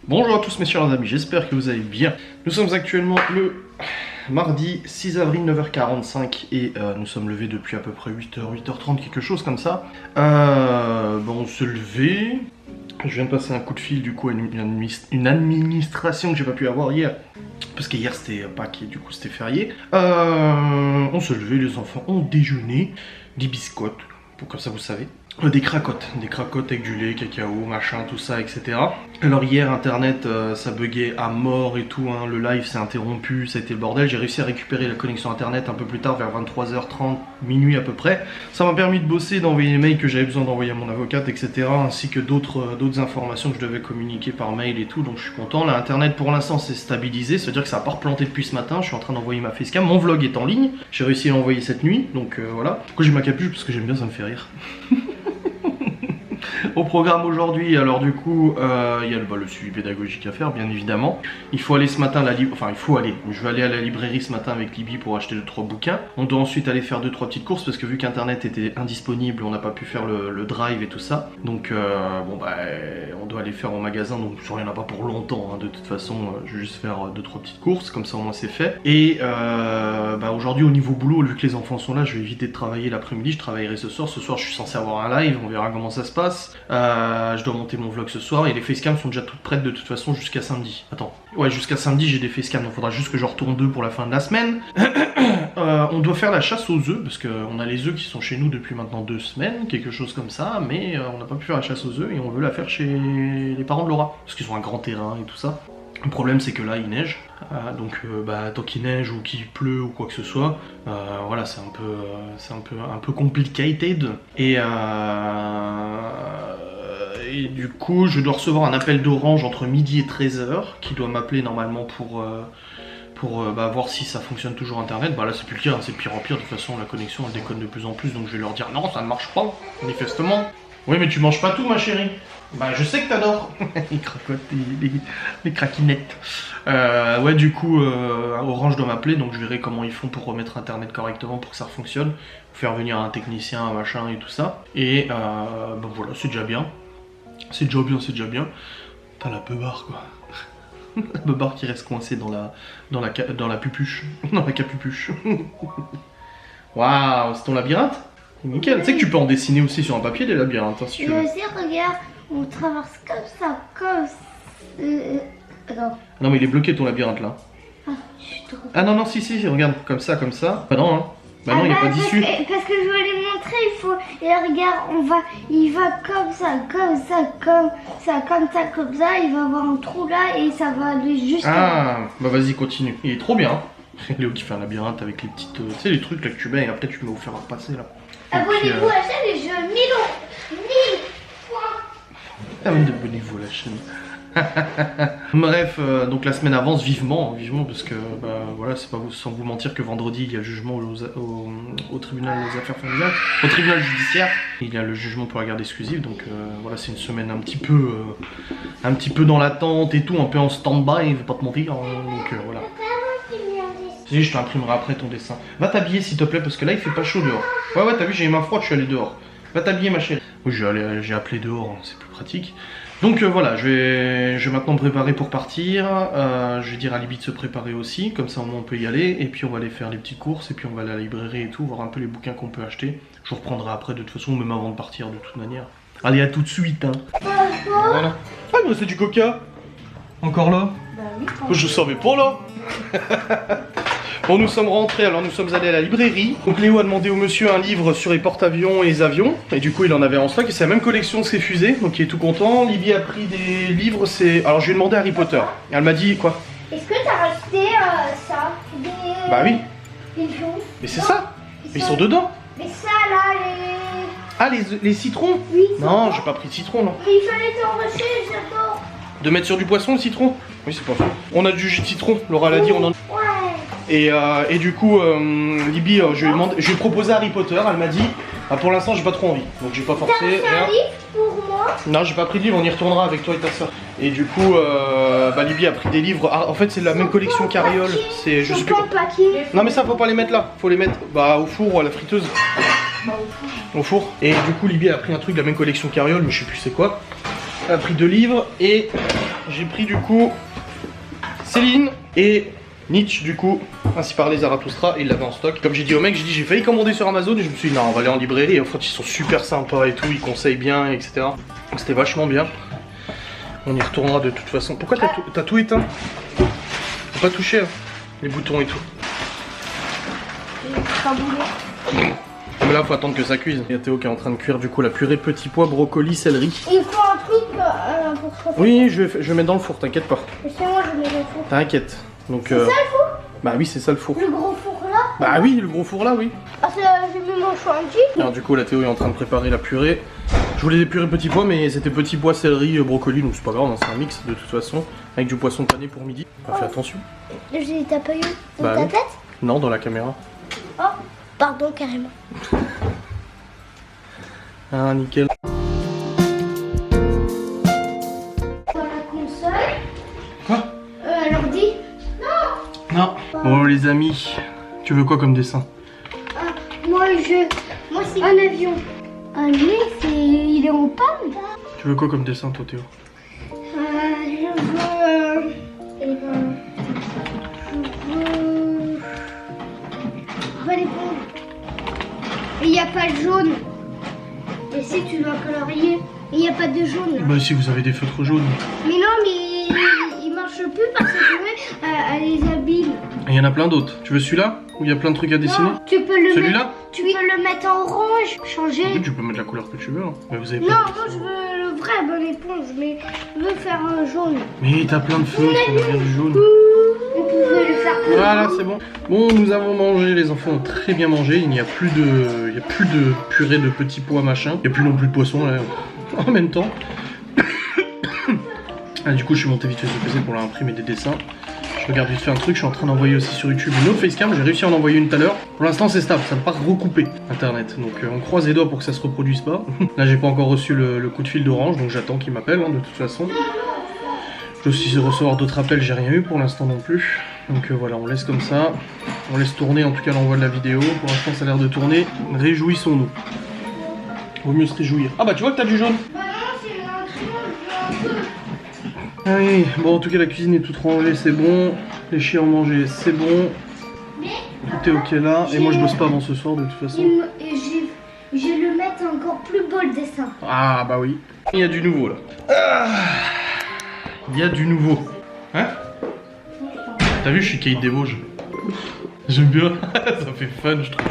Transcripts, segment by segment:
Bonjour à tous mes chers amis, j'espère que vous allez bien. Nous sommes actuellement le mardi 6 avril 9h45 et nous sommes levés depuis à peu près 8h, 8h30, quelque chose comme ça. Bon, on se levait. Je viens de passer un coup de fil du coup à une administration que j'ai pas pu avoir hier. Parce qu'hier c'était Pâques et du coup c'était férié. On se levait, les enfants ont déjeuné, des biscottes, pour comme ça vous savez. Des cracottes avec du lait, cacao, machin, tout ça, etc. Alors hier internet ça buguait à mort et tout, hein. Le live s'est interrompu, ça a été le bordel. J'ai réussi à récupérer la connexion internet un peu plus tard, vers 23h30, minuit à peu près. Ça m'a permis de bosser, d'envoyer les mails que j'avais besoin d'envoyer à mon avocate, etc. Ainsi que d'autres informations que je devais communiquer par mail et tout, donc je suis content. Là internet pour l'instant c'est stabilisé, ça veut dire que ça n'a pas replanté depuis ce matin. Je suis en train d'envoyer ma facecam, mon vlog est en ligne, j'ai réussi à l'envoyer cette nuit, donc voilà. Pourquoi j'ai ma capuche? Parce que j'aime bien, ça me fait rire. Au programme aujourd'hui, alors du coup, il y a le suivi pédagogique à faire, bien évidemment. Il faut aller ce matin à je vais aller à la librairie ce matin avec Libby pour acheter 2-3 bouquins. On doit ensuite aller faire 2-3 petites courses parce que vu qu'internet était indisponible, on n'a pas pu faire le drive et tout ça. Donc bon bah, on doit aller faire au magasin, donc il n'y en a pas pour longtemps, hein. De toute façon, je vais juste faire 2-3 petites courses, comme ça au moins c'est fait. Et bah, aujourd'hui au niveau boulot, vu que les enfants sont là, je vais éviter de travailler l'après-midi, je travaillerai ce soir. Ce soir je suis censé avoir un live, on verra comment ça se passe. Je dois monter mon vlog ce soir et les facecams sont déjà toutes prêtes de toute façon jusqu'à samedi. Attends, ouais, jusqu'à samedi j'ai des facecams, donc il faudra juste que je retourne 2 pour la fin de la semaine. On doit faire la chasse aux œufs parce qu'on a les œufs qui sont chez nous depuis maintenant 2 semaines, quelque chose comme ça, mais on n'a pas pu faire la chasse aux œufs et on veut la faire chez les parents de Laura parce qu'ils ont un grand terrain et tout ça. Le problème c'est que là il neige, donc bah, tant qu'il neige ou qu'il pleut ou quoi que ce soit, voilà, c'est un peu complicated. Et du coup je dois recevoir un appel d'Orange entre midi et 13h qui doit m'appeler normalement pour bah, voir si ça fonctionne toujours internet. Bah là c'est plus le cas, hein, c'est de pire en pire, de toute façon la connexion elle déconne de plus en plus, donc je vais leur dire non ça ne marche pas, manifestement. Oui mais tu manges pas tout ma chérie. Bah je sais que t'adores. Il cracote les craquinettes. Ouais du coup Orange doit m'appeler, donc je verrai comment ils font pour remettre internet correctement pour que ça fonctionne. Faire venir un technicien, un machin et tout ça. Et bah voilà, c'est déjà bien. C'est déjà bien. T'as la beubare quoi. La beubare qui reste coincée dans la pupuche. Dans la capupuche. Waouh, c'est ton labyrinthe? Nickel. Tu sais que tu peux en dessiner aussi sur un papier des labyrinthes, hein, si tu veux. Je sais, regarde, on traverse comme ça, Attends. Non mais il est bloqué ton labyrinthe là. Ah, je suis trop... Ah non, si, regarde, comme ça. Bah non, hein. Bah non, il n'y a pas d'issue. Parce que je veux les montrer, il faut... Et là, regarde, il va comme ça, il va avoir un trou là et ça va aller jusqu'à... Ah, bah vas-y, continue. Il est trop bien. Léo qui fait un labyrinthe avec les petites... tu sais, les trucs là que tu mets et après tu me faire repasser là. Abonnez-vous à la chaîne et je 1000 points. Abonnez-vous à la chaîne. Bref, donc la semaine avance vivement parce que bah, voilà, c'est pas sans vous mentir que vendredi il y a le jugement au tribunal des affaires familiales, au tribunal judiciaire, il y a le jugement pour la garde exclusive, donc voilà, c'est une semaine un petit peu dans l'attente et tout, un peu en stand-by, je vais pas te mentir, hein, donc voilà. Si, je t'imprimerai après ton dessin. Va t'habiller s'il te plaît parce que là il fait pas chaud dehors. Ouais, t'as vu, j'ai les mains froides, je suis allé dehors. Va t'habiller ma chérie. Oui, j'ai appelé dehors, hein, c'est plus pratique. Donc voilà, je vais maintenant me préparer pour partir. Je vais dire à Libby de se préparer aussi, comme ça au moins on peut y aller. Et puis on va aller faire les petites courses, et puis on va aller à la librairie et tout, voir un peu les bouquins qu'on peut acheter. Je vous reprendrai après de toute façon, même avant de partir de toute manière. Allez, à tout de suite, hein. Voilà. Ah, mais c'est du coca. Encore là? Bah oui. Je savais pas là. Bon, nous sommes rentrés, alors nous sommes allés à la librairie. Donc Léo a demandé au monsieur un livre sur les porte-avions et les avions. Et du coup il en avait en stock et c'est la même collection que ses fusées, donc il est tout content. Libby a pris des livres, alors je lui ai demandé Harry Potter. Et elle m'a dit quoi? Est-ce que t'as racheté ça? Bah oui. Les jaune. Mais c'est ça. Ils sont dedans. Mais ça là, Ah les citrons? Oui. Non, j'ai pas pris de citron non. Mais il fallait t'enrichir, j'adore. De mettre sur du poisson le citron? Oui c'est pas faux. On a du jus de citron, Laura l'a dit, on en... Ouais. Et du coup, Libby, je lui ai proposé Harry Potter, elle m'a dit, bah, pour l'instant j'ai pas trop envie, donc j'ai pas forcé. T'as fait un livre pour moi? Non, j'ai pas pris de livre, on y retournera avec toi et ta soeur. Et du coup, bah, Libby a pris des livres, en fait c'est la même collection qu'Ariol, c'est je sais plus. Non mais ça faut pas les mettre là, faut les mettre bah, au four ou à la friteuse. Bah, au four. Et du coup Libby a pris un truc de la même collection qu'Ariol, mais je sais plus c'est quoi. Elle a pris 2 livres et j'ai pris du coup Céline et Nietzsche du coup, ainsi par les Zarathustra, et il l'avait en stock. Comme j'ai dit au mec, j'ai failli commander sur Amazon et je me suis dit non, on va aller en librairie. Et en fait, ils sont super sympas et tout, ils conseillent bien, etc. Donc c'était vachement bien. On y retournera de toute façon. Pourquoi t'as tout éteint? Faut pas toucher hein, les boutons et tout. Mais là, faut attendre que ça cuise. Il y a Théo qui est en train de cuire du coup la purée petits pois, brocoli, céleri. Il faut un truc pour se refaire. Oui, je vais mettre dans le four, t'inquiète pas. C'est moi, je mets dans le four. T'inquiète. Donc, c'est ça le four? Bah oui, c'est ça le four. Le gros four là? Bah oui, le gros four là, oui. Ah, j'ai mis mon choix un petit. Alors du coup, la Théo est en train de préparer la purée. Je voulais des purées petits pois, mais c'était petits pois, céleri, brocoli, donc c'est pas grave, hein, c'est un mix de toute façon. Avec du poisson pané pour midi. Fais attention. J'ai tapé où? Dans Bah ta oui. tête? Non, dans la caméra. Oh, pardon, carrément. Ah, nickel. Dans la console. Quoi? L'ordi. Non. Bon les amis, tu veux quoi comme dessin? Moi c'est un avion. Un nez, il est en panne. Tu veux quoi comme dessin toi Théo? Je veux... Répondre. Il n'y a pas de jaune. Et si tu dois colorier, il n'y a pas de jaune. Là. Bah si vous avez des feutres jaunes. Mais non, mais il marche plus parce que elle les abîme. Et il y en a plein d'autres. Tu veux celui-là? Où il y a plein de trucs à dessiner? Non, tu peux le Celui-là? mettre. Tu peux le mettre en orange, changer. Oui, tu peux mettre la couleur que tu veux. Hein. Mais vous avez Non, pas... moi je veux le vrai bonne éponge, mais je veux faire un jaune. Mais t'as plein de feutres, on a bien du jaune. On pouvait le faire. Voilà, c'est bon. Bon, nous avons mangé, les enfants ont très bien mangé. Il n'y a plus de purée de petits pois machin. Il n'y a plus non plus de poisson là, en même temps. Ah, du coup, je suis monté vite fait sur le PC pour leur imprimer des dessins. Je regarde vite fait un truc, je suis en train d'envoyer aussi sur YouTube une autre facecam. J'ai réussi à en envoyer une tout à l'heure. Pour l'instant, c'est stable, ça ne va pas recouper internet. Donc, on croise les doigts pour que ça se reproduise pas. Là, j'ai pas encore reçu le coup de fil d'Orange, donc j'attends qu'il m'appelle de toute façon. Je dois aussi recevoir d'autres appels, j'ai rien eu pour l'instant non plus. Donc voilà, on laisse comme ça. On laisse tourner en tout cas l'envoi de la vidéo. Pour l'instant, ça a l'air de tourner. Réjouissons-nous. Vaut mieux se réjouir. Ah bah tu vois que t'as du jaune. Bah non, c'est un peu. Ah oui, bon en tout cas la cuisine est toute rangée, c'est bon. Les chiens ont mangé, c'est bon. Tout est ok là. Et moi je bosse pas avant ce soir de toute façon. Je vais le mettre encore plus beau le dessin. Ah bah oui. Il y a du nouveau là. Ah, il y a du nouveau. Hein? T'as vu, je suis Kate des Vosges. J'aime bien. Ça fait fun je trouve.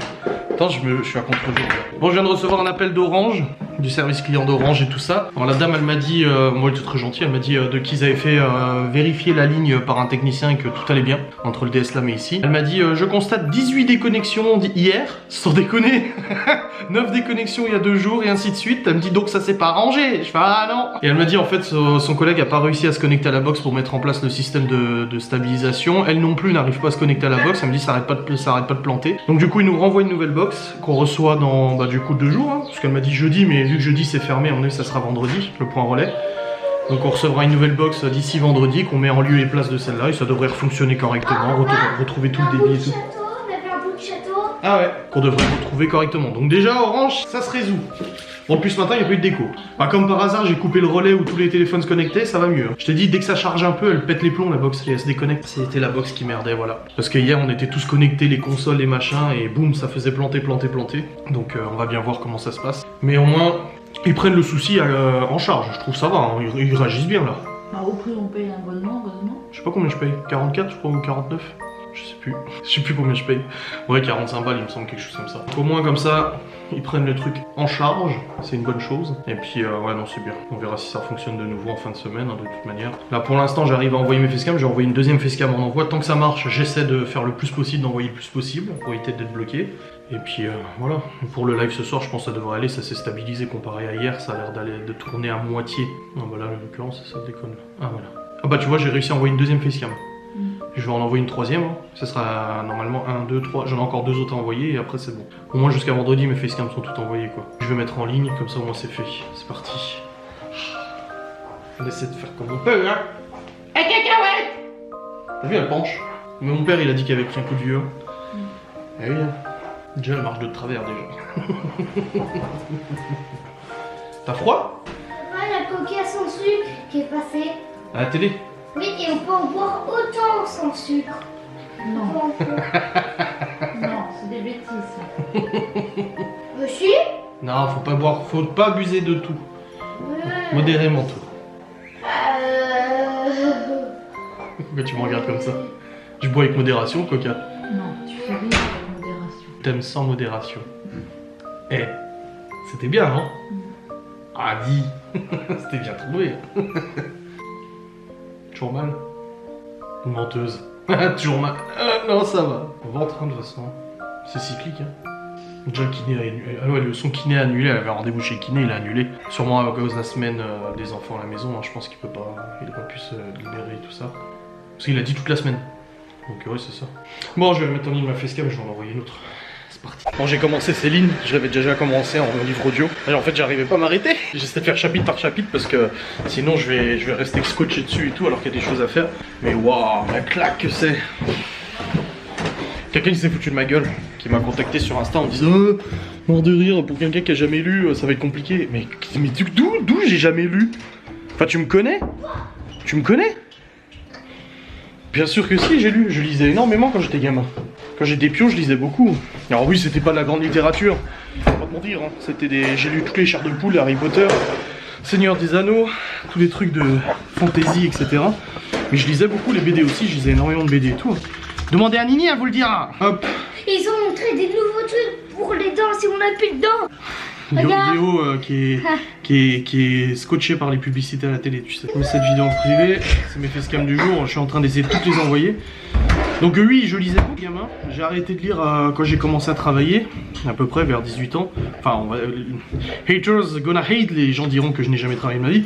Attends, je suis à contre-jour. Bon, je viens de recevoir un appel d'Orange, du service client d'Orange et tout ça. Alors la dame, elle m'a dit, moi elle était très gentille, elle m'a dit qu'ils avaient fait vérifier la ligne par un technicien et que tout allait bien entre le DSLAM et ici. Elle m'a dit, je constate 18 déconnexions hier, sans déconner. 9 déconnexions il y a 2 jours et ainsi de suite. Elle me dit donc ça s'est pas arrangé. Je fais ah non. Et elle m'a dit en fait son collègue a pas réussi à se connecter à la box pour mettre en place le système de stabilisation. Elle non plus n'arrive pas à se connecter à la box. Elle me dit ça arrête pas de planter. Donc du coup il nous renvoie une nouvelle box qu'on reçoit dans bah, du coup 2 jours. Hein, parce qu'elle m'a dit jeudi, mais vu que jeudi c'est fermé, on est ça sera vendredi le point relais. Donc on recevra une nouvelle box d'ici vendredi qu'on met en lieu et place de celle-là et ça devrait fonctionner correctement, retrouver tout le débit et tout. Ah ouais, qu'on devrait retrouver correctement. Donc déjà Orange, ça se résout. Bon, depuis ce matin, il n'y a pas eu de déco. Bah, comme par hasard, j'ai coupé le relais où tous les téléphones se connectaient, ça va mieux. Je t'ai dit, dès que ça charge un peu, elle pète les plombs, la box, et elle se déconnecte. C'était la box qui merdait, voilà. Parce que hier, on était tous connectés, les consoles, les machins, et boum, ça faisait planter. Donc, on va bien voir comment ça se passe. Mais au moins, ils prennent le souci en charge. Je trouve ça va, hein. Ils réagissent bien, là. Bah, au prix, on paye un abonnement, heureusement. Je sais pas combien je paye. 44, je crois, ou 49. Je sais plus. Je sais plus combien je paye. Ouais, 45 balles, il me semble, quelque chose comme ça. Au moins, comme ça, ils prennent le truc en charge. C'est une bonne chose. Et puis, ouais, non, c'est bien. On verra si ça fonctionne de nouveau en fin de semaine, hein, de toute manière. Là, pour l'instant, j'arrive à envoyer mes facecams. J'ai envoyé une deuxième facecam en envoi. Tant que ça marche, j'essaie de faire le plus possible, d'envoyer le plus possible pour éviter d'être bloqué. Et puis, voilà. Pour le live ce soir, je pense que ça devrait aller. Ça s'est stabilisé comparé à hier. Ça a l'air de tourner à moitié. Non, bah là, en l'occurrence, ça déconne. Ah, voilà. Ah, bah, tu vois, j'ai réussi à envoyer une deuxième facecam. Je vais en envoyer une troisième, hein. Ça sera normalement 1, 2, 3, j'en ai encore 2 autres à envoyer et après c'est bon. Au moins jusqu'à vendredi mes facecams sont toutes envoyées quoi. Je vais mettre en ligne, comme ça au moins c'est fait. C'est parti. On essaie de faire comme on peut hein. Hey cacahuète! T'as vu elle penche? Mais mon père il a dit qu'il avait pris un coup de vieux. Eh oui hein. Déjà elle marche de travers déjà. T'as froid? Ouais, la coca sans sucre qui est passé. À la télé? Oui, et on peut en boire autant sans sucre. Non, Bon, non, c'est des bêtises. si. Non, faut pas abuser de tout. Modérément tout. Pourquoi tu me regardes comme ça? Je bois avec modération, Coca. Non, tu fais rien avec modération. T'aimes sans modération. Eh, c'était bien, non? Ah, dis. C'était bien trouvé. Toujours mal? Menteuse. Toujours mal. Non, ça va. On va en train de toute façon. C'est cyclique, hein. Déjà le kiné a annulé. Ah ouais, son kiné a annulé, elle avait rendez-vous chez le kiné, il a annulé. Sûrement à cause de la semaine des enfants à la maison, hein. Je pense qu'il peut pas. Il a pas pu se libérer et tout ça. Parce qu'il a dit toute la semaine. Donc ouais, c'est ça. Bon, je vais mettre en ligne ma facecam, je vais en envoyer une autre. C'est parti. Bon, j'ai commencé Céline, je l'avais déjà commencé en livre audio. Et en fait, j'arrivais pas à m'arrêter. J'essaie de faire chapitre par chapitre parce que sinon je vais rester scotché dessus et tout alors qu'il y a des choses à faire. Mais waouh, la claque que c'est. Quelqu'un qui s'est foutu de ma gueule, qui m'a contacté sur Insta en me disant mort de rire, pour quelqu'un qui a jamais lu, ça va être compliqué. Mais d'où j'ai jamais lu? Enfin, tu me connais? Tu me connais? Bien sûr que si, j'ai lu. Je lisais énormément quand j'étais gamin. Quand j'étais pion, je lisais beaucoup. Alors oui, c'était pas de la grande littérature, faut pas te mentir, hein. C'était des... J'ai lu toutes les chairs de poule, Harry Potter, Seigneur des Anneaux, tous les trucs de fantasy, etc. Mais je lisais beaucoup les BD aussi, je lisais énormément de BD et tout. Demandez à Nini, elle vous le dira. Hop. Ils ont montré des nouveaux trucs pour les dents si on n'a plus de dents. Regarde. Léo qui est scotché par les publicités à la télé, tu sais. Comme cette vidéo en privé, c'est mes facecam du jour, je suis en train d'essayer de toutes les envoyer. Donc oui, je lisais beaucoup gamin. J'ai arrêté de lire quand j'ai commencé à travailler, à peu près vers 18 ans. Enfin, haters gonna hate, les gens diront que je n'ai jamais travaillé de ma vie.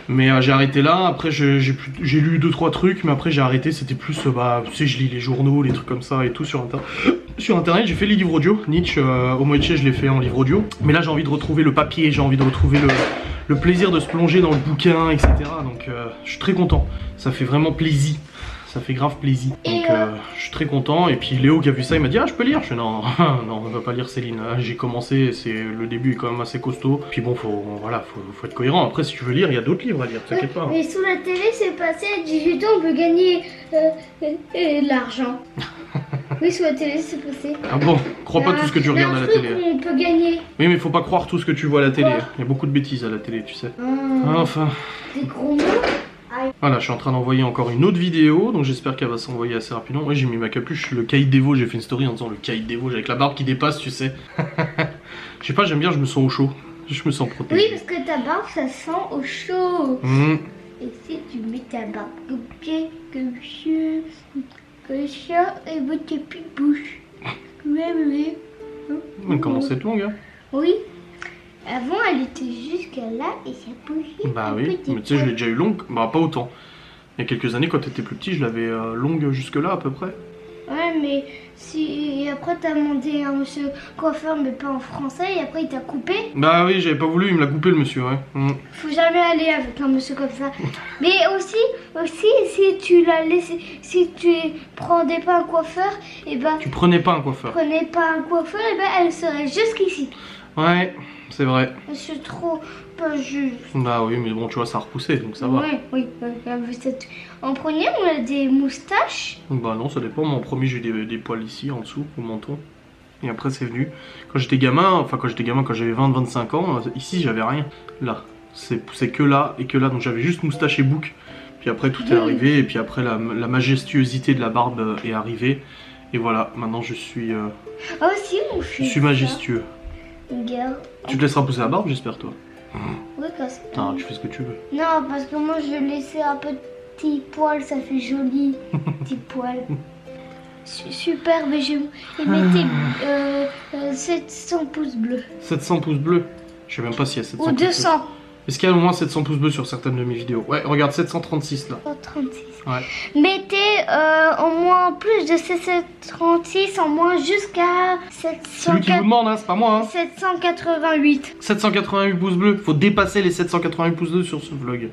Mais j'ai arrêté là, après j'ai lu 2-3 trucs, mais après j'ai arrêté, c'était plus, tu sais, je lis les journaux, les trucs comme ça et tout sur internet. J'ai fait les livres audio, Nietzsche, au Moitié je l'ai fait en livre audio. Mais là j'ai envie de retrouver le papier, j'ai envie de retrouver le plaisir de se plonger dans le bouquin, etc. Donc je suis très content, ça fait vraiment plaisir. Ça fait grave plaisir. Donc je suis très content. Et puis Léo qui a vu ça, il m'a dit ah je peux lire. Je fais non, non, on va pas lire Céline. J'ai commencé, le début est quand même assez costaud. Puis bon, faut être cohérent. Après si tu veux lire, il y a d'autres livres à lire, t'inquiète pas. Mais sous la télé, c'est passé à 18 ans, on peut gagner de l'argent. Oui, sous la télé, c'est passé. Ah bon, crois pas tout ce que tu regardes à la télé. On peut gagner. Oui, mais faut pas croire tout ce que tu vois à la télé. Il y a beaucoup de bêtises à la télé, tu sais. Enfin. Des gros mots. Voilà, je suis en train d'envoyer encore une autre vidéo, donc j'espère qu'elle va s'envoyer assez rapidement. Oui, j'ai mis ma capuche, le caïd d'Evo, j'ai fait une story en disant le caïd d'Evo, avec la barbe qui dépasse, tu sais. Je sais pas, j'aime bien, je me sens au chaud. Je me sens protégé. Oui, parce que ta barbe, ça sent au chaud. Et si tu mets ta barbe comme ça, et ben t'as plus de bouche. Oui. Elle commence à être longue, hein. Oui. Avant, elle était jusqu'à là et ça bougeait. Bah oui, mais tu sais, je l'ai déjà eu longue, bah pas autant. Il y a quelques années, quand t'étais plus petit, je l'avais longue jusque là à peu près. Ouais, mais si. Et après, t'as demandé à un monsieur coiffeur, mais pas en français, et après, il t'a coupé. Bah oui, j'avais pas voulu, il me l'a coupé le monsieur, ouais. Faut jamais aller avec un monsieur comme ça. Mais aussi, si tu l'as laissé. Si tu prenais pas un coiffeur, et ben. Tu prenais pas un coiffeur. Prenais pas un coiffeur, et ben, elle serait jusqu'ici. Ouais, c'est vrai. C'est trop pas juste. Bah oui, mais bon, tu vois, ça a repoussé, donc ça va. Oui. En premier, on a des moustaches. Bah non, ça dépend. Moi, en premier, j'ai des poils ici, en dessous, au menton. Et après, c'est venu. Quand j'étais gamin, quand j'avais 20-25 ans, ici, j'avais rien. Là, c'est que là et que là. Donc j'avais juste moustache et bouc. Puis après, tout est arrivé. Et puis après, la majestuosité de la barbe est arrivée. Et voilà, maintenant, je suis... Ah aussi, on fait je suis majestueux. Regarde. Tu te laisseras pousser la barbe, j'espère, toi? Oui, quand c'est... Ah, tu fais ce que tu veux. Non, parce que moi, je laissais un petit poil, ça fait joli. Petit poil. Super, mais je mettais 700 pouces bleus. 700 pouces bleus? Je sais même pas s'il y a 700 Ou 200. pouces bleus. Est-ce qu'il y a au moins 700 pouces bleus sur certaines de mes vidéos? Ouais, regarde, 736 là. 136. Ouais. Mettez au moins plus de 736, en moins jusqu'à C'est lui qui vous demande, hein, c'est pas moi. Hein. 788. 788 pouces bleus. Faut dépasser les 788 pouces bleus sur ce vlog.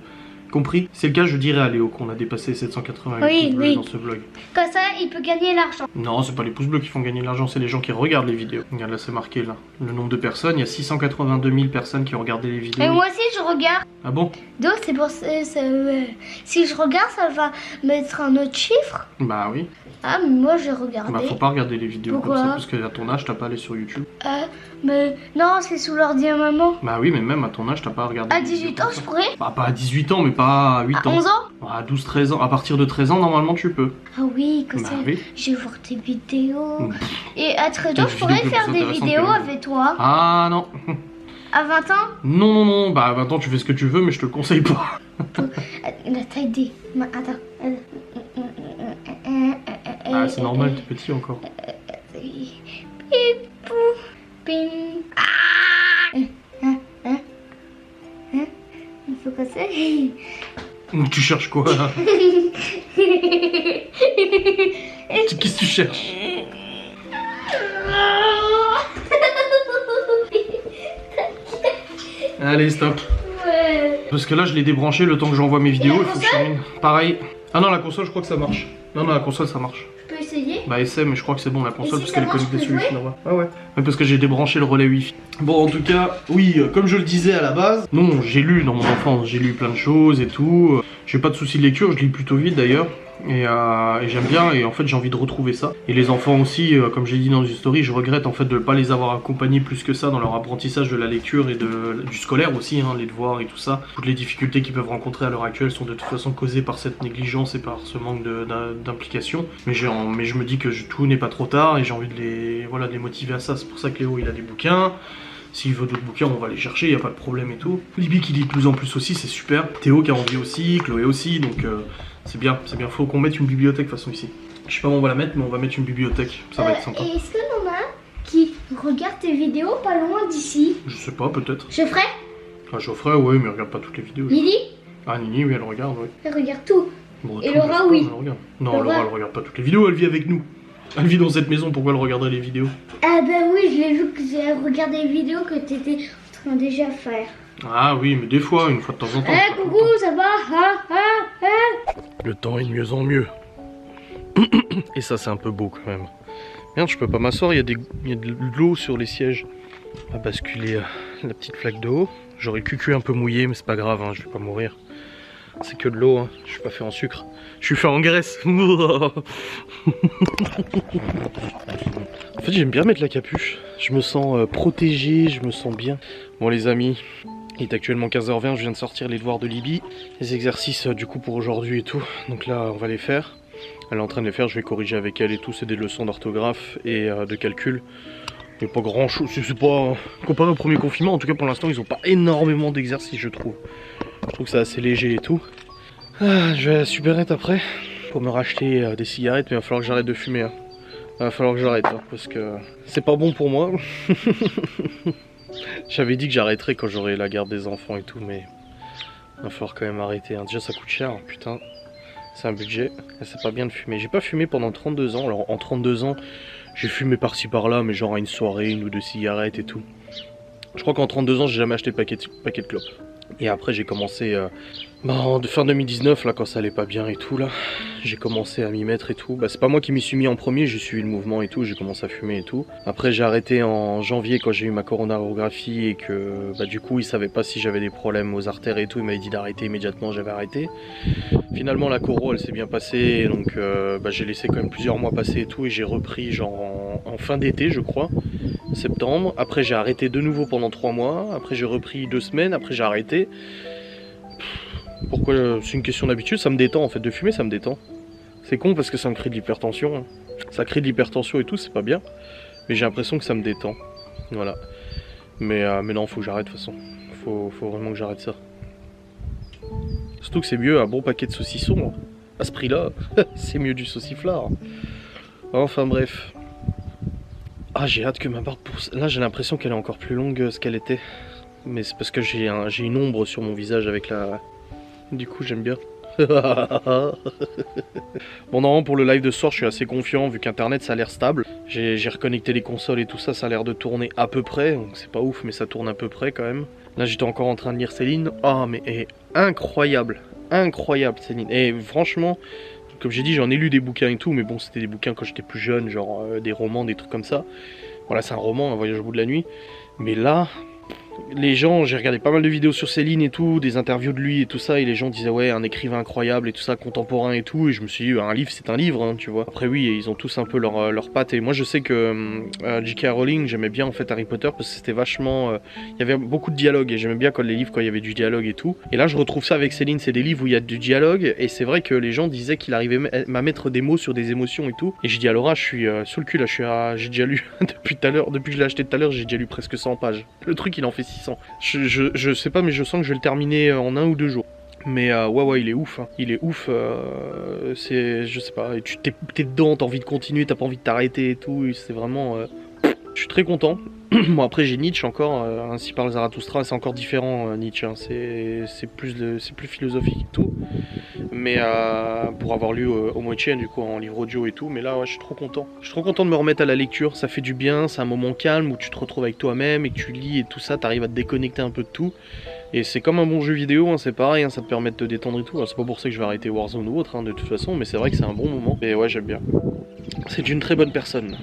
Compris? C'est le cas, je dirais à Léo qu'on a dépassé 780 Oui, pouces bleus oui. dans ce vlog. Comme ça, il peut gagner l'argent. Non, c'est pas les pouces bleus qui font gagner de l'argent, c'est les gens qui regardent les vidéos. Regarde là, c'est marqué là. Le nombre de personnes, il y a 682 000 personnes qui ont regardé les vidéos. Et moi aussi, je regarde. Ah bon? Donc, c'est pour ça. Si je regarde, ça va mettre un autre chiffre. Bah oui. Ah, mais moi, j'ai regardé. Bah faut pas regarder les vidéos Pourquoi? comme ça, parce qu'à ton âge, t'as pas allé sur YouTube. Mais non, c'est sous l'ordi à maman. Bah oui, mais même à ton âge, t'as pas regardé. À les vidéos 18 ans, comme je ça. pourrais. Bah pas à 18 ans, mais pas à 8 À ans. 11 ans. À 12-13 ans. À partir de 13 ans, normalement, tu peux. Ah oui, comme Bah ça, oui. je vais voir tes vidéos. Mmh. Et à 13 T'as ans, des je pourrais vidéos faire plus des intéressantes vidéos que les avec toi. Ah non. À 20 ans, Non, non, non, bah à 20 ans, tu fais ce que tu veux, mais je te le conseille pas. la taille des. Attends. Ah, c'est normal, t'es petit encore. Pipou, pim. Ah. Il faut que ça. Tu cherches quoi là? Qu'est-ce que tu cherches? Allez, stop. Ouais. Parce que là, je l'ai débranché le temps que j'envoie mes vidéos. Il faut que je termine. Pareil. Ah non, la console, je crois que ça marche. Non, non, la console, ça marche. Je peux essayer? Bah, essaie, mais je crois que c'est bon la console Et si parce qu'elle est ça marche, connectée je sur peux Wi-Fi là-bas. Ah ouais. Ouais, parce que j'ai débranché le relais Wi-Fi. Bon, en tout cas, oui, comme je le disais à la base, non, j'ai lu dans mon enfance, j'ai lu plein de choses et tout. J'ai pas de soucis de lecture, je lis plutôt vite d'ailleurs. Et j'aime bien, et en fait j'ai envie de retrouver ça. Et les enfants aussi, comme j'ai dit dans une story, je regrette en fait de ne pas les avoir accompagnés plus que ça dans leur apprentissage de la lecture et du scolaire aussi, hein, les devoirs et tout ça. Toutes les difficultés qu'ils peuvent rencontrer à l'heure actuelle sont de toute façon causées par cette négligence et par ce manque d'implication. Mais je me dis que tout n'est pas trop tard et j'ai envie de les motiver à ça. C'est pour ça que Léo il a des bouquins. S'il veut d'autres bouquins, on va les chercher, il n'y a pas de problème et tout. Libby qui lit de plus en plus aussi, c'est super. Théo qui a envie aussi, Chloé aussi, donc c'est bien, faut qu'on mette une bibliothèque de toute façon ici. Je sais pas où on va la mettre, mais on va mettre une bibliothèque, ça va être sympa. Et est-ce que l'on a qui regarde tes vidéos pas loin d'ici? Je sais pas, peut-être. Je ferai? Ah, Geoffrey, ouais, mais elle regarde pas toutes les vidéos. Lily? Ah, Nini, oui, elle regarde, oui. Elle regarde tout. Bon, Et tout, Laura, je sais pas, oui. elle regarde. Non, Laura. Laura, elle regarde pas toutes les vidéos, elle vit avec nous. Elle vit dans cette maison, pourquoi elle regarderait les vidéos? Ah ben oui, je l'ai vu que j'ai regardé les vidéos que t'étais en train déjà de faire. Ah oui, mais des fois, une fois de temps en temps. Eh c'est pas coucou, tout le ça va? temps. Le temps est de mieux en mieux. Et ça, c'est un peu beau quand même. Merde, je peux pas m'asseoir, il y a de l'eau sur les sièges. On va basculer la petite flaque d'eau. J'aurais le cul un peu mouillé, mais c'est pas grave, hein, je vais pas mourir. C'est que de l'eau, hein. Je suis pas fait en sucre. Je suis fait en graisse. En fait, j'aime bien mettre la capuche. Je me sens protégé, je me sens bien. Bon les amis, il est actuellement 15h20, je viens de sortir les devoirs de Libby. Les exercices du coup pour aujourd'hui et tout. Donc là, on va les faire. Elle est en train de les faire, je vais corriger avec elle et tout. C'est des leçons d'orthographe et de calcul. Il n'y a pas grand chose, c'est pas comparé au premier confinement. En tout cas pour l'instant ils ont pas énormément d'exercices je trouve. Je trouve que c'est assez léger et tout. Ah, je vais à la supérette après pour me racheter des cigarettes, mais il va falloir que j'arrête de fumer. Hein. Il va falloir que j'arrête hein, parce que c'est pas bon pour moi. J'avais dit que j'arrêterais quand j'aurai la garde des enfants et tout, mais il va falloir quand même arrêter. Hein. Déjà ça coûte cher, hein, putain. C'est un budget, c'est pas bien de fumer. J'ai pas fumé pendant 32 ans, alors en 32 ans, j'ai fumé par-ci par-là, mais genre à une soirée, 1 ou 2 cigarettes et tout. Je crois qu'en 32 ans, j'ai jamais acheté de paquet de clopes. Et après, j'ai commencé, de fin 2019, là, quand ça allait pas bien et tout, là, j'ai commencé à m'y mettre et tout. Bah, c'est pas moi qui m'y suis mis en premier, j'ai suivi le mouvement et tout, j'ai commencé à fumer et tout. Après, j'ai arrêté en janvier quand j'ai eu ma coronarographie et que, bah, du coup, il savait pas si j'avais des problèmes aux artères et tout. Il m'avait dit d'arrêter immédiatement, j'avais arrêté. Finalement, la coro, elle s'est bien passée, donc j'ai laissé quand même plusieurs mois passer et tout, et j'ai repris genre en fin d'été, je crois, septembre. Après, j'ai arrêté de nouveau pendant 3 mois. Après, j'ai repris 2 semaines. Après, j'ai arrêté. Pourquoi? C'est une question d'habitude. Ça me détend en fait de fumer, ça me détend. C'est con parce que ça me crée de l'hypertension. Hein. Ça crée de l'hypertension et tout, c'est pas bien. Mais j'ai l'impression que ça me détend. Voilà. Mais non, faut que j'arrête de toute façon. Faut vraiment que j'arrête ça. Surtout que c'est mieux un bon paquet de saucissons. Hein. À ce prix-là, c'est mieux du sauciflard. Enfin bref. Ah, j'ai hâte que ma barbe pousse. Là, j'ai l'impression qu'elle est encore plus longue que ce qu'elle était. Mais c'est parce que j'ai une ombre sur mon visage avec la... Du coup, j'aime bien. Bon, non, pour le live de ce soir, je suis assez confiant vu qu'Internet, ça a l'air stable. J'ai reconnecté les consoles et tout ça, ça a l'air de tourner à peu près. Donc c'est pas ouf, mais ça tourne à peu près quand même. Là, j'étais encore en train de lire Céline. Oh, mais incroyable. incroyable Céline. Et franchement, comme j'ai dit, j'en ai lu des bouquins et tout, mais bon, c'était des bouquins quand j'étais plus jeune, genre des romans, des trucs comme ça. Voilà, c'est un roman, Un voyage au bout de la nuit. Mais là, les gens, j'ai regardé pas mal de vidéos sur Céline et tout, des interviews de lui et tout ça, et les gens disaient ouais, un écrivain incroyable et tout ça, contemporain et tout, et je me suis dit, un livre c'est un livre, hein, tu vois. Après oui, ils ont tous un peu leur patte, et moi je sais que J.K. Rowling, j'aimais bien en fait Harry Potter, parce que c'était vachement... il y avait beaucoup de dialogue, et j'aimais bien quand les livres, quand il y avait du dialogue et tout. Et là je retrouve ça avec Céline, c'est des livres où il y a du dialogue, et c'est vrai que les gens disaient qu'il arrivait à mettre des mots sur des émotions et tout. Et j'ai dit à Laura, je suis sous le cul là, j'ai déjà lu, depuis que je l'ai acheté tout à l'heure, j'ai déjà lu presque 100 pages. Le truc il en fait 600. Je sais pas, mais je sens que je vais le terminer en 1 ou 2 jours. Mais ouais, il est ouf, hein. Il est ouf, c'est, je sais pas, t'es dedans, t'as envie de continuer, t'as pas envie de t'arrêter et tout, c'est vraiment... je suis très content. Bon après j'ai Nietzsche encore, Ainsi parle Zarathustra, c'est encore différent Nietzsche, hein. C'est plus philosophique et tout. Mais pour avoir lu Homo Chen du coup en livre audio et tout, mais là ouais, je suis trop content. Je suis trop content de me remettre à la lecture, ça fait du bien, c'est un moment calme où tu te retrouves avec toi-même et que tu lis et tout ça, t'arrives à te déconnecter un peu de tout. Et c'est comme un bon jeu vidéo, hein, c'est pareil, hein, ça te permet de te détendre et tout. C'est pas pour ça que je vais arrêter Warzone ou autre, hein, de toute façon, mais c'est vrai que c'est un bon moment. Et ouais, j'aime bien. C'est une très bonne personne.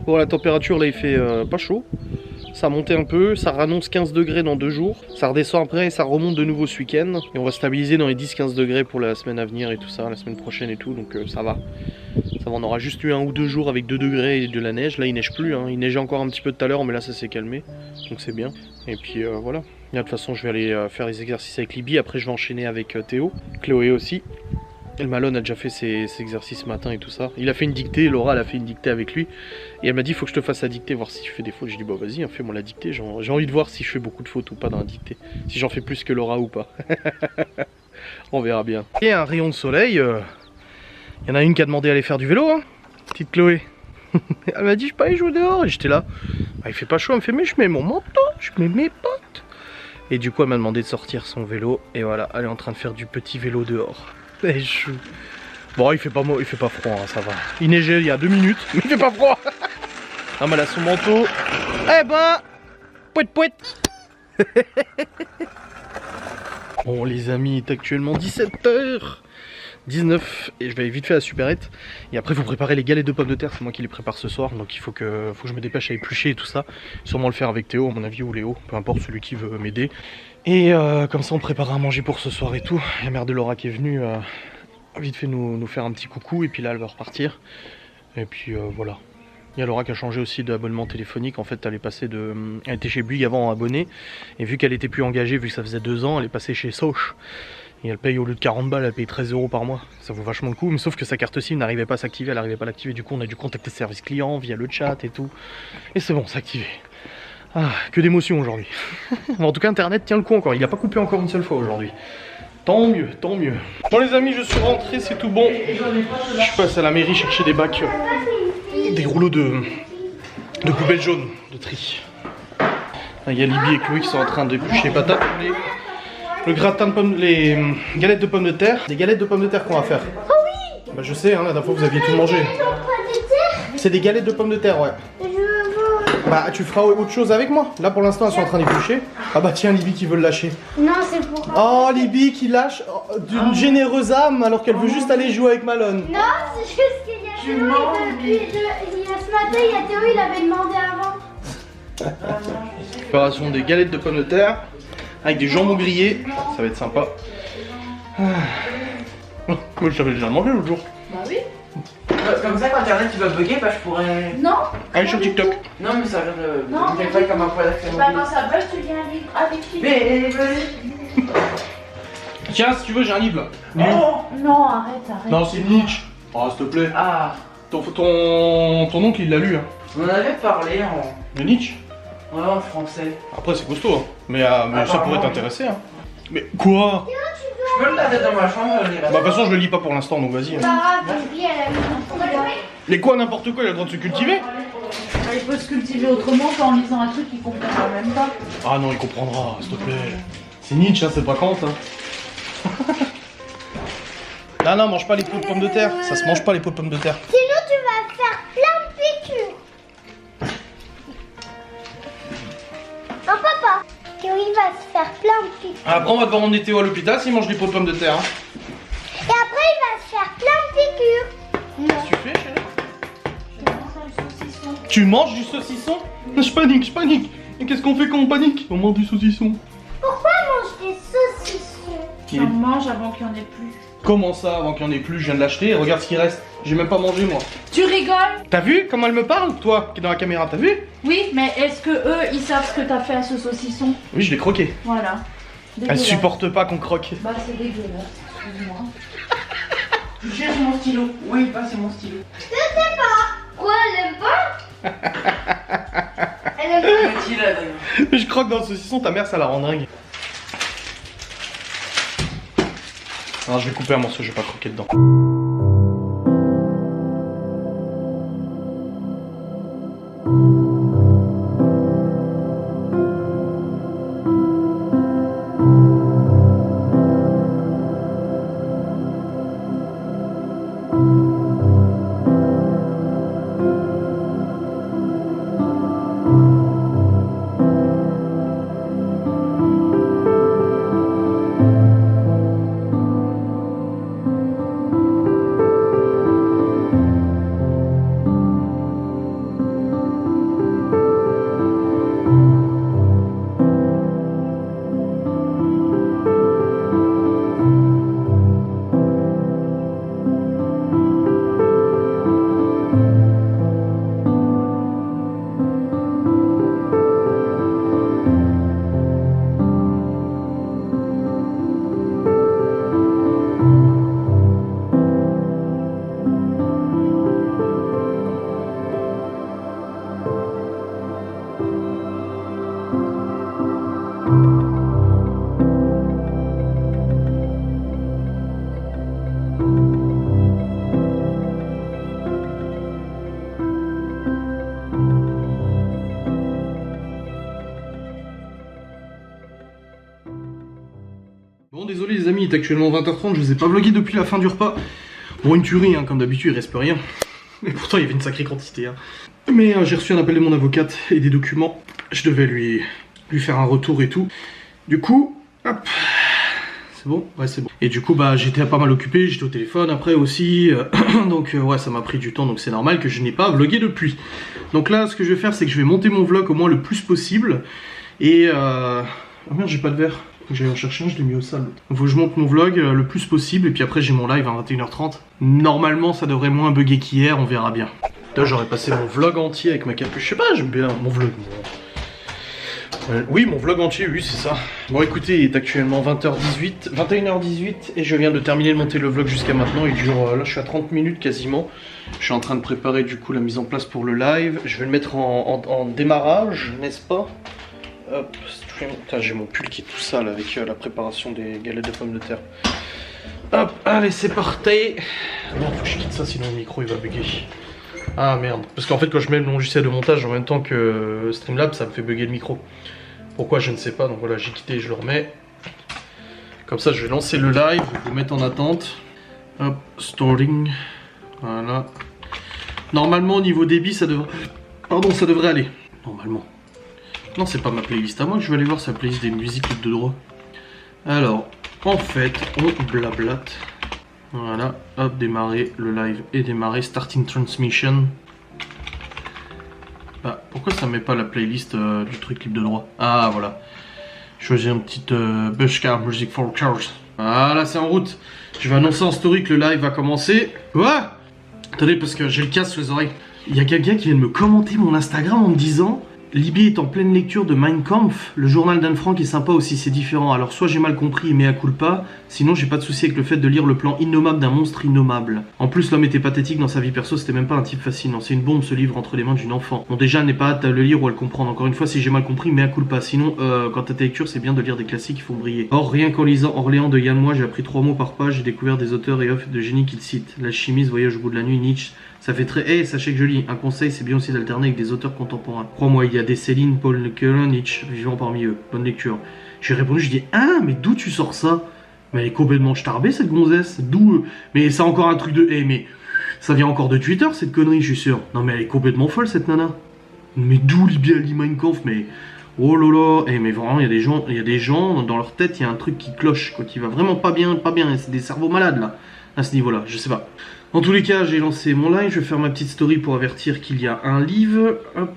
Bon, la température là il fait pas chaud. Ça a monté un peu, ça annonce 15 degrés dans 2 jours. Ça redescend après et ça remonte de nouveau ce week-end. Et on va stabiliser dans les 10-15 degrés pour la semaine à venir et tout ça, la semaine prochaine et tout. Donc ça va. Ça va, on aura juste eu 1 ou 2 jours avec 2 degrés et de la neige. Là il neige plus, hein. Il neigeait encore un petit peu tout à l'heure, mais là ça s'est calmé. Donc c'est bien. Et puis voilà. Là, de toute façon je vais aller faire les exercices avec Libby. Après je vais enchaîner avec Théo. Chloé aussi. Et Malone a déjà fait ses exercices ce matin et tout ça. Il a fait une dictée, Laura elle a fait une dictée avec lui. Et elle m'a dit il faut que je te fasse la dictée, voir si je fais des fautes. J'ai dit bah vas-y, hein, fais-moi la dictée. J'ai envie de voir si je fais beaucoup de fautes ou pas dans la dictée. Si j'en fais plus que Laura ou pas. On verra bien. Et un rayon de soleil. Il y en a une qui a demandé à aller faire du vélo, hein, petite Chloé. Elle m'a dit je peux aller jouer dehors. Et j'étais là. Bah, il fait pas chaud, elle me fait mais je mets mon manteau, je mets mes potes. Et du coup elle m'a demandé de sortir son vélo. Et voilà, elle est en train de faire du petit vélo dehors. Bon, il fait pas froid, hein, ça va. Il neigeait il y a 2 minutes, mais il fait pas froid. Non, mais elle a son manteau. Eh ben, pouet pouet. Bon, les amis, il est actuellement 17h19 et je vais aller vite fait à la supérette. Et après, il faut préparer les galettes de pommes de terre. C'est moi qui les prépare ce soir, donc il faut que je me dépêche à éplucher et tout ça. Sûrement le faire avec Théo, à mon avis, ou Léo, peu importe celui qui veut m'aider. Et comme ça on préparera à manger pour ce soir et tout. La mère de Laura qui est venue vite fait nous faire un petit coucou et puis là elle va repartir. Et puis voilà. Il y a Laura qui a changé aussi d'abonnement téléphonique. En fait elle est passée de... Elle était chez Bouygues avant en abonné. Et vu qu'elle était plus engagée, vu que ça faisait 2 ans, elle est passée chez Soch. Et elle paye au lieu de 40 balles, elle paye 13 € par mois. Ça vaut vachement le coup. Mais sauf que sa carte SIM n'arrivait pas à s'activer, elle n'arrivait pas à l'activer. Du coup on a dû contacter le service client via le chat et tout. Et c'est bon, c'est activé. Ah, que d'émotion aujourd'hui. En tout cas, Internet tient le coup encore. Il n'a pas coupé encore une seule fois aujourd'hui. Tant mieux, tant mieux. Bon les amis, je suis rentré, c'est tout bon. Je passe à la mairie chercher des bacs, des rouleaux de poubelles jaunes, de tri. Il y a Libby et Chloé qui sont en train d'éplucher les patates. Le gratin de pommes, les galettes de pommes de terre. Des galettes de pommes de terre qu'on va faire. Oh oui. Bah je sais, hein, la dernière fois vous aviez tout mangé. C'est des galettes de pommes de terre, ouais. Bah tu feras autre chose avec moi. Là pour l'instant elles sont en train d'éplucher. Ah bah tiens Libby qui veut le lâcher. Non c'est pour... Oh Libby qui lâche d'une généreuse âme alors qu'elle veut juste aller jouer avec Malone. Non c'est juste qu'il y a Théo, ce matin il y a Théo, il avait demandé avant. Préparation des galettes de pommes de terre avec des jambons grillés. Ça va être sympa. Moi je l'avais déjà mangé l'autre jour. Bah oui. Comme ça, quand internet il va bugger, bah je pourrais. Non. Allez sur TikTok. Non, mais ça vient de. Non, Il pas comme un poil d'accès Bah mobile. quand ça bug, tu viens avec qui? Mais vas-y. Tiens si tu veux j'ai un livre là. Oh non, arrête. Non c'est Nietzsche. Oh s'il te plaît. Ah, Ton oncle il l'a lu hein. on en avait parlé De Nietzsche. en français. Après c'est costaud hein. Mais ça Apparemment. pourrait t'intéresser hein. Mais quoi? Je peux le garder dans ma chambre, je Bah de toute façon je le lis pas pour l'instant donc vas-y. Hein. Sarah, Libby, elle a mis n'importe quoi. Mais quoi n'importe quoi, il a le droit de se cultiver? Il peut se cultiver autrement qu'en lisant un truc qu'il comprendra même pas. Ah non il comprendra s'il te plaît. C'est Nietzsche hein, c'est pas Kant hein. Non mange pas les pots de pommes de terre, ça se mange pas les pots de pommes de terre. Sinon tu vas faire plein de piqûres. Non papa. Théo il va se faire plein de piqûres. Après, on va devoir emmener Théo à l'hôpital s'il mange des pots de pommes de terre. Hein. Et après, il va se faire plein de piqûres. Qu'est-ce que tu fais, chérie? Tu manges du saucisson? Je panique, je panique. Et qu'est-ce qu'on fait quand on panique? On mange du saucisson. Pourquoi on mange des saucissons? Tu en manges avant qu'il n'y en ait plus. Comment ça, avant qu'il n'y en ait plus? Je viens de l'acheter, regarde ce qui reste. J'ai même pas mangé, moi. Tu rigoles? T'as vu comment elle me parle, toi, qui est dans la caméra? T'as vu? Oui, mais est-ce que eux, ils savent ce que t'as fait à ce saucisson? Oui, je l'ai croqué. Voilà. Elle Dégueulasse. supporte pas qu'on croque. Bah c'est dégueulasse, excuse-moi. Je cherche mon stylo. Oui, pas c'est mon stylo. Quoi, elle aime pas? Elle aime pas. Petit là d'ailleurs. Je croque dans le saucisson, ta mère, ça la rend dingue. Alors, je vais couper un morceau, je vais pas croquer dedans. Bon, désolé les amis, il est actuellement 20h30, je vous ai pas vlogué depuis la fin du repas. Bon, une tuerie, hein, comme d'habitude, il reste plus rien. Mais pourtant, il y avait une sacrée quantité. Hein. Mais j'ai reçu un appel de mon avocate et des documents. Je devais lui faire un retour et tout. Du coup, hop. C'est bon? Ouais, c'est bon. Et du coup, bah, j'étais pas mal occupé, j'étais au téléphone après aussi. Donc, ouais, ça m'a pris du temps, donc c'est normal que je n'ai pas vlogué depuis. Donc là, ce que je vais faire, c'est que je vais monter mon vlog au moins le plus possible. Et oh merde, j'ai pas de verre. Faut que j'aille en chercher un, je l'ai mis au sale. Donc faut que je monte mon vlog le plus possible. Et puis après, j'ai mon live à 21h30. Normalement, ça devrait moins bugger qu'hier, on verra bien. Là, j'aurais passé mon vlog entier avec ma capuche. Je sais pas, j'aime bien mon vlog. Oui, mon vlog entier, oui, c'est ça. Bon, écoutez, il est actuellement 21h18 et je viens de terminer de monter le vlog jusqu'à maintenant. Il dure, là, je suis à 30 minutes quasiment. Je suis en train de préparer du coup la mise en place pour le live. Je vais le mettre en démarrage, n'est-ce pas? Hop, stream. Putain, j'ai mon pull qui est tout sale avec la préparation des galettes de pommes de terre. Hop, allez, c'est parti. Non, faut que je quitte ça, sinon le micro il va bugger. Ah merde, parce qu'en fait quand je mets mon logiciel de montage en même temps que Streamlabs, ça me fait bugger le micro. Pourquoi je ne sais pas, donc voilà, j'ai quitté, je le remets. Comme ça je vais lancer le live, vous mettre en attente. Hop, starting. Voilà. Normalement au niveau débit ça devrait... Pardon, ça devrait aller. Normalement. Non, c'est pas ma playlist à moi que je vais aller voir, c'est la playlist des musiques de droit. Alors, en fait, on blablate. Voilà, hop, démarrer le live et démarrer starting transmission. Bah, pourquoi ça met pas la playlist du truc libre de droit? Ah, voilà. Choisir une petite Bushka Music for Cars. Voilà, c'est en route. Je vais annoncer en story que le live va commencer. Quoi? Attendez, parce que j'ai le casque sur les oreilles. Il y a quelqu'un qui vient de me commenter mon Instagram en me disant... Libye est en pleine lecture de Mein Kampf, le journal d'Anne Frank est sympa aussi, c'est différent. Alors soit j'ai mal compris et mea culpa, sinon j'ai pas de souci avec le fait de lire le plan innommable d'un monstre innommable. En plus l'homme était pathétique dans sa vie perso, c'était même pas un type fascinant. C'est une bombe ce livre entre les mains d'une enfant. Bon déjà elle n'est pas hâte à le lire ou à le comprendre. Encore une fois si j'ai mal compris, mea culpa. Sinon quant à ta lecture c'est bien de lire des classiques qui font briller. Or rien qu'en lisant Orléans de Yann Moix, j'ai appris 3 mots par page, j'ai découvert des auteurs et œuvres de génie qu'il cite. L'alchimiste, Voyage au bout de la nuit, Nietzsche. Ça fait très... Eh, sachez que je lis. Un conseil, c'est bien aussi d'alterner avec des auteurs contemporains. Crois-moi, il y a des Céline, Paul Ricoeur, Nietzsche, vivant parmi eux. Bonne lecture. J'ai répondu, je dis, ah, mais d'où tu sors ça? Mais elle est complètement starbée, cette gonzesse. D'où... Mais c'est encore un truc de... Eh, mais... Ça vient encore de Twitter, cette connerie, je suis sûr. Non, mais elle est complètement folle, cette nana. Mais d'où Libya lit Mein Kampf? Mais... Oh là là, mais vraiment il y a des gens dans leur tête, il y a un truc qui cloche, quoi, qui va vraiment pas bien, c'est des cerveaux malades là, à ce niveau-là, je sais pas. En tous les cas, j'ai lancé mon live, je vais faire ma petite story pour avertir qu'il y a un live. Hop.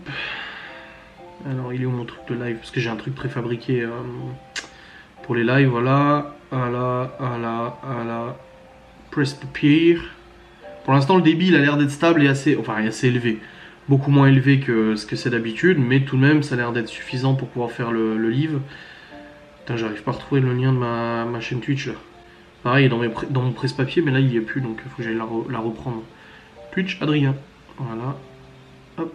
Alors il est où mon truc de live? Parce que j'ai un truc préfabriqué pour les lives, voilà. Voilà. Press papier. Pour l'instant le débit il a l'air d'être stable et assez élevé. Beaucoup moins élevé que ce que c'est d'habitude, mais tout de même ça a l'air d'être suffisant pour pouvoir faire le live. Putain, j'arrive pas à retrouver le lien de ma chaîne Twitch là. Pareil, dans mon presse-papier, mais là il y est plus, donc il faut que j'aille la reprendre. Twitch Adrien. Voilà. Hop.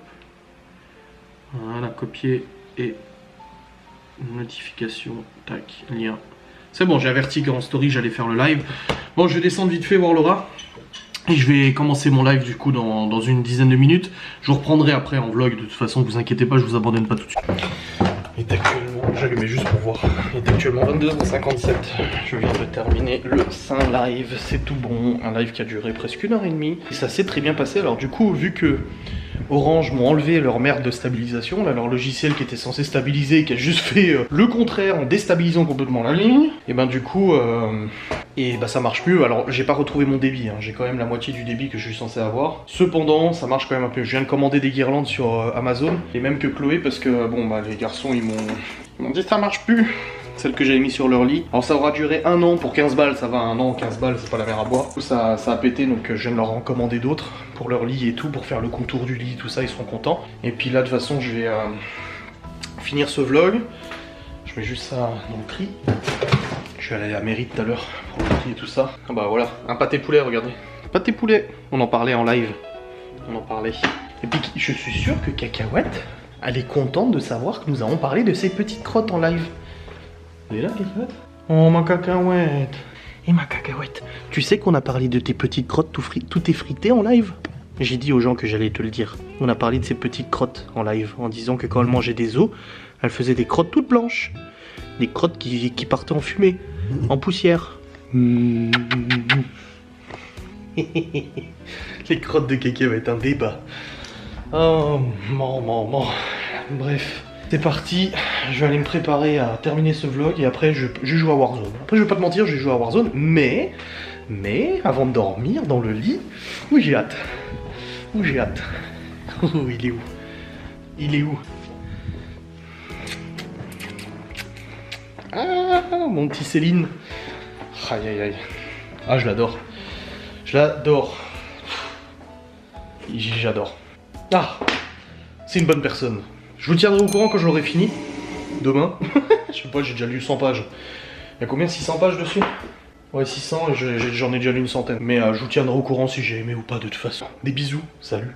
Voilà, copier et notification. Tac, lien. C'est bon, j'ai averti qu'en story j'allais faire le live. Bon, je vais descendre vite fait voir Laura. Et je vais commencer mon live du coup dans une dizaine de minutes. Je vous reprendrai après en vlog, de toute façon, vous inquiétez pas, je vous abandonne pas tout de suite. Il est actuellement, j'allumais juste pour voir, il est actuellement 22h57. Je viens de terminer le Saint live, c'est tout bon. Un live qui a duré presque 1h30. Et ça s'est très bien passé, alors du coup, vu que Orange m'ont enlevé leur merde de stabilisation, là, leur logiciel qui était censé stabiliser, qui a juste fait le contraire en déstabilisant complètement la ligne, et ben du coup, ça marche plus. Alors j'ai pas retrouvé mon débit, hein. J'ai quand même la moitié du débit que je suis censé avoir. Cependant, ça marche quand même un peu. Je viens de commander des guirlandes sur Amazon, les mêmes que Chloé, parce que bon bah les garçons ils m'ont dit ça marche plus. Celle que j'avais mis sur leur lit. Alors ça aura duré 1 an pour 15 balles, ça va, 1 an, 15 balles, c'est pas la mer à boire. Ça a pété, donc je viens de leur en commander d'autres pour leur lit et tout, pour faire le contour du lit, tout ça, ils seront contents. Et puis là, de toute façon, je vais finir ce vlog. Je mets juste ça dans le tri. Je suis allé à la mairie tout à l'heure pour le tri et tout ça. Ah bah voilà, un pâté poulet, regardez. Pâté poulet, on en parlait en live. On en parlait. Et puis je suis sûr que Cacahuète, elle est contente de savoir que nous avons parlé de ses petites crottes en live. Elle est là, Cacahuète? Oh, ma Cacahuète. Et ma Cacahuète, tu sais qu'on a parlé de tes petites crottes tout effritées en live? J'ai dit aux gens que j'allais te le dire. On a parlé de ces petites crottes en live, en disant que quand elle mangeait des os, elle faisait des crottes toutes blanches. Des crottes qui partaient en fumée, en poussière. Les crottes de Cacahuète, un débat. Oh, Bref. C'est parti, je vais aller me préparer à terminer ce vlog et après je joue à Warzone. Après je vais pas te mentir, je joue à Warzone, mais avant de dormir dans le lit, oui j'ai hâte. Oh il est où? Il est où? Ah mon petit Céline. Aïe. Ah je l'adore. J'adore. Ah, c'est une bonne personne. Je vous tiendrai au courant quand je l'aurai fini. Demain. Je sais pas, j'ai déjà lu 100 pages. Il y a combien? 600 pages dessus? Ouais, 600 et j'en ai déjà lu une centaine. Mais je vous tiendrai au courant si j'ai aimé ou pas de toute façon. Des bisous, salut.